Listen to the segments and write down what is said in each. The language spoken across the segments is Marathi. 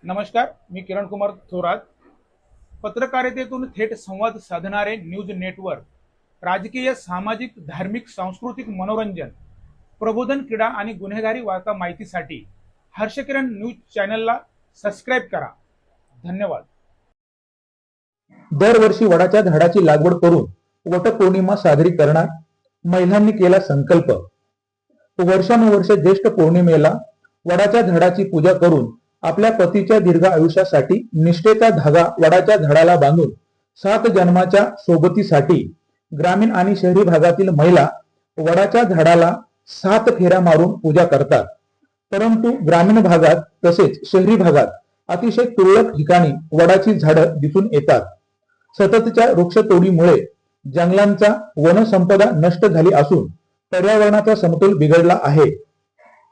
नमस्कार, मी किरण कुमार थोरात. पत्रकारितेतून थेट संवाद साधणारे न्यूज नेटवर्क, राजकीय, सामाजिक, धार्मिक, सांस्कृतिक, मनोरंजन, प्रबोधन, क्रीडा आणि गुन्हेगारी वार्ता माहितीसाठी हर्षकिरण न्यूज चॅनलला सबस्क्राईब करा. धन्यवाद. दरवर्षी वडाच्या झाडाची लागवड करून वटपौर्णिमा साजरी करणार महिलांनी केला संकल्प. वर्षानुवर्षे ज्येष्ठ पौर्णिमेला वडाच्या झाडाची पूजा करून आपल्या पतीच्या दीर्घ आयुष्यासाठी निष्ठेचा धागा वडाच्या झाडाला बांधून 7 जन्माच्या सोबतीसाठी ग्रामीण आणि शहरी भागातील महिला वडाच्या झाडाला 7 फेऱ्या मारून पूजा करतात. परंतु ग्रामीण भागात तसेच शहरी भागात अतिशय तुरळक ठिकाणी वडाची झाडं दिसून येतात. सततच्या वृक्षतोडीमुळे जंगलांचा वनसंपदा नष्ट झाली असून पर्यावरणाचा समतोल बिघडला आहे.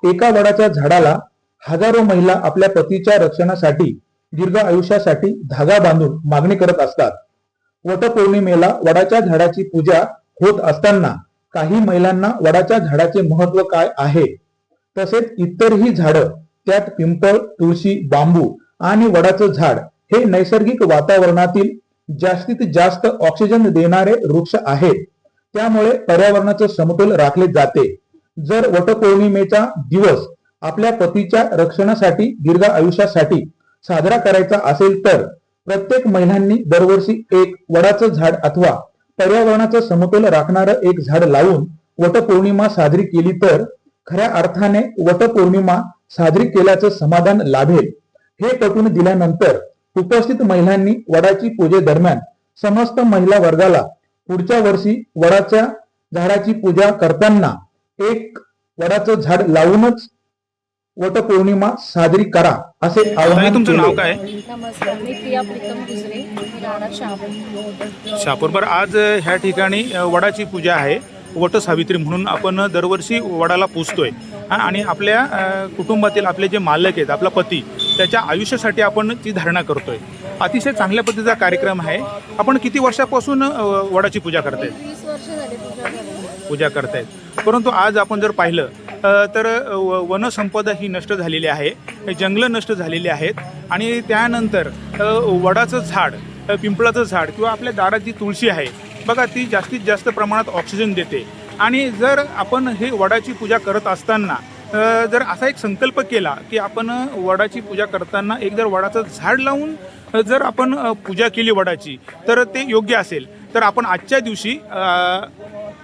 एका वडाच्या झाडाला हजारो महिला आपल्या पतीच्या रक्षणासाठी दीर्घ आयुष्यासाठी धागा बांधून मागणी करत असतात. वटपौर्णिमेला वडाच्या झाडाची पूजा होत असताना काही महिलांना वडाच्या झाडाचे महत्व काय आहे, तसेच इतरही झाडं, त्यात पिंपळ, तुळशी, बांबू आणि वडाचं झाड हे नैसर्गिक वातावरणातील जास्तीत जास्त ऑक्सिजन देणारे वृक्ष आहेत. त्यामुळे पर्यावरणाचं समतोल राखले जाते. जर वटपौर्णिमेचा दिवस आपल्या पतीच्या रक्षणासाठी दीर्घ आयुष्यासाठी साजरा करायचा असेल तर प्रत्येक महिलांनी दरवर्षी एक वडाचं झाड अथवा पर्यावरणाचा समतोल राखणारं एक झाड लावून वटपौर्णिमा साजरी केली तर खऱ्या अर्थाने वटपौर्णिमा साजरी केल्याचं समाधान लाभेल. हे पटवून दिल्यानंतर उपस्थित महिलांनी वडाची पूजेदरम्यान समस्त महिला वर्गाला पुढच्या वर्षी वडाच्या झाडाची पूजा करताना एक वडाचं झाड लावूनच वटपौर्णिमा साजरी करा असे आवाहन. तुमचं नाव काय? नमस्कार, मी प्रिया प्रीतम दुसरे, राहणार शहापूर. शापूरभर आज ह्या ठिकाणी वडाची पूजा आहे. वट सावित्री म्हणून आपण दरवर्षी वडाला पूजतोय आणि आपल्या कुटुंबातील आपले जे मालक आहेत, आपला पती, त्याच्या आयुष्यासाठी आपण ती धारणा करतोय. अतिशय चांगल्या पद्धतीचा कार्यक्रम आहे. आपण किती वर्षापासून वडाची पूजा करतायत? 20 वर्ष झाले पूजा करतायत. परंतु आज आपण जर पाहिलं तर वनसंपदा ही नष्ट झालेली आहे, जंगलं नष्ट झालेली आहेत आणि त्यानंतर वडाचं झाड, पिंपळाचं झाड किंवा आपल्या दारात जी तुळशी आहे बघा, ती जास्तीत जास्त प्रमाणात ऑक्सिजन देते. आणि जर आपण हे वडाची पूजा करत असताना जर असा एक संकल्प केला की आपण वडाची पूजा करताना एक जर वडाचं झाड लावून जर आपण पूजा केली वडाची, तर ते योग्य असेल. तर आपण आजच्या दिवशी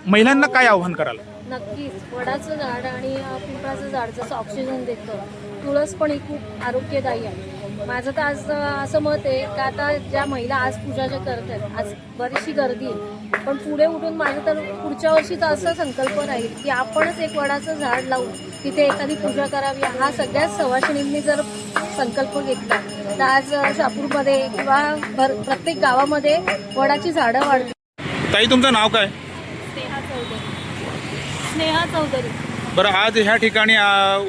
महिलांना काय आवाहन कराल? नक्कीच, वडाचं झाड आणि पिंपळाचं झाड जसं ऑक्सिजन देतं, तुळस पण ही खूप आरोग्यदायी आहे. माझं तर आज असं मत आहे की आता ज्या महिला आज पूजा ज्या करत आहेत, आज बरीचशी गर्दी आहे, पण पुढे उठून माझं तर पुढच्या वर्षीचा असा संकल्प राहील की आपणच एक वडाचं झाड लावून तिथे एखादी पूजा करावी. हा सगळ्याच सवाशिणींनी जर संकल्प घेतला तर आज शहापूरमध्ये किंवा प्रत्येक गावामध्ये वडाची झाडं वाढतील. ताई, तुमचं नाव काय? स्नेहा चौधरी. बरं, आज ह्या ठिकाणी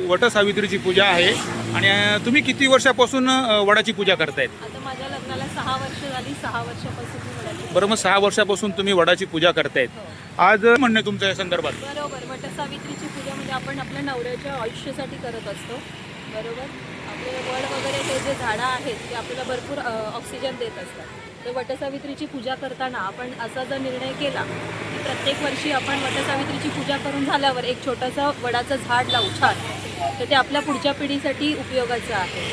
वटसावित्रीची पूजा आहे आणि तुम्ही किती वर्षापासून वडाची पूजा करतायत? आता माझ्या लग्नाला 6 वर्ष झाली. 6 वर्षापासून मी वडाची. बरं, मग 6 वर्षापासून तुम्ही वडाची पूजा करतायत. आज म्हणणं आहे तुमचं या संदर्भात? बरोबर, वटसावित्रीची पूजा म्हणजे आपण आपल्या नवऱ्याच्या आयुष्यासाठी करत असतो. बरोबर, आपले वड वगैरे हे जे झाडं आहेत ते आपल्याला भरपूर ऑक्सिजन देत असतात. तर वटसावित्रीची पूजा करताना आपण असा जर निर्णय केला की प्रत्येक वर्षी आपण वटसावित्रीची पूजा करून झाल्यावर एक छोटंसं वडाचं झाड लावू छान, तर ते आपल्या पुढच्या पिढीसाठी उपयोगाचं आहे.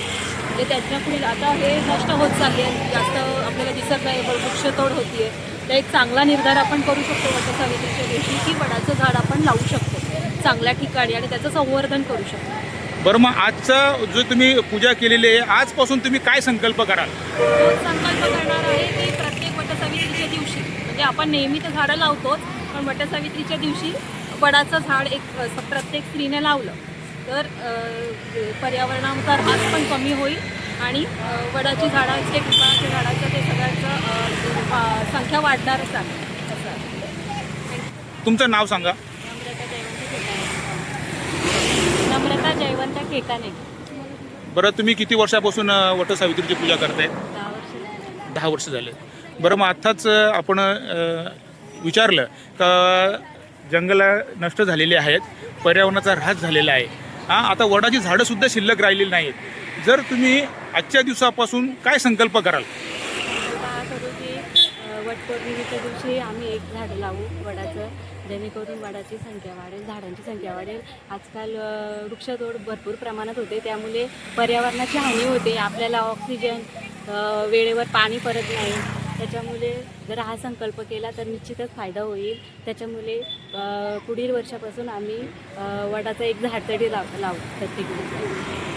म्हणजे त्याच्या पुढील आता हे नष्ट होत चालले आहे, जास्त आपल्याला दिसत नाही, वृक्षतोड होती आहे. तर एक चांगला निर्धार आपण करू शकतो वटसावित्रीच्या दिवशी की वडाचं झाड आपण लावू शकतो चांगल्या ठिकाणी आणि त्याचं संवर्धन करू शकतो. बरं, मग आजचं जो तुम्ही पूजा केलेली आहे, आजपासून तुम्ही काय संकल्प कराल? संकल्प करणार आहे की प्रत्येक वटसावित्रीच्या दिवशी, म्हणजे आपण नेहमी तर झाडं लावतोच, पण वटसावित्रीच्या दिवशी वडाचं झाड एक प्रत्येक स्त्रीने लावलं तर पर्यावरणाचा ऱ्हास पण कमी होईल आणि वडाची झाडाचे, पिंपळाच्या झाडाचं ते सगळ्यांचं संख्या वाढणारच आहे. असं आहे. तुमचं नाव सांगा. नम्रता जयवंत केकाने. बरं, तुम्ही किती वर्षापासून वटसावित्रीची पूजा करताय? 10 वर्ष. 10 वर्ष झाले. बरं, मग आत्ताच आपण विचारलं का जंगलं नष्ट झालेली आहेत, पर्यावरणाचा ऱ्हास झालेला आहे, हां, आता वडाची झाडं सुद्धा शिल्लक राहिलेली नाहीत. जर तुम्ही आजच्या दिवसापासून काय संकल्प कराल? आता करू की वटपौर्णिमेच्या दिवशी आम्ही एक झाड लावू वडाचं, जेणेकरून वडाची संख्या वाढेल, झाडांची संख्या वाढेल. आजकाल वृक्षतोड भरपूर प्रमाणात होते, त्यामुळे पर्यावरणाची हानी होते, आपल्याला ऑक्सिजन वेळेवर पाणी पडत नाही. त्याच्यामुळे जर हा संकल्प केला तर निश्चितच फायदा होईल. त्याच्यामुळे पुढील वर्षापासून आम्ही वडाचं एक झाड तरी लावू प्रत्येक दिवशी.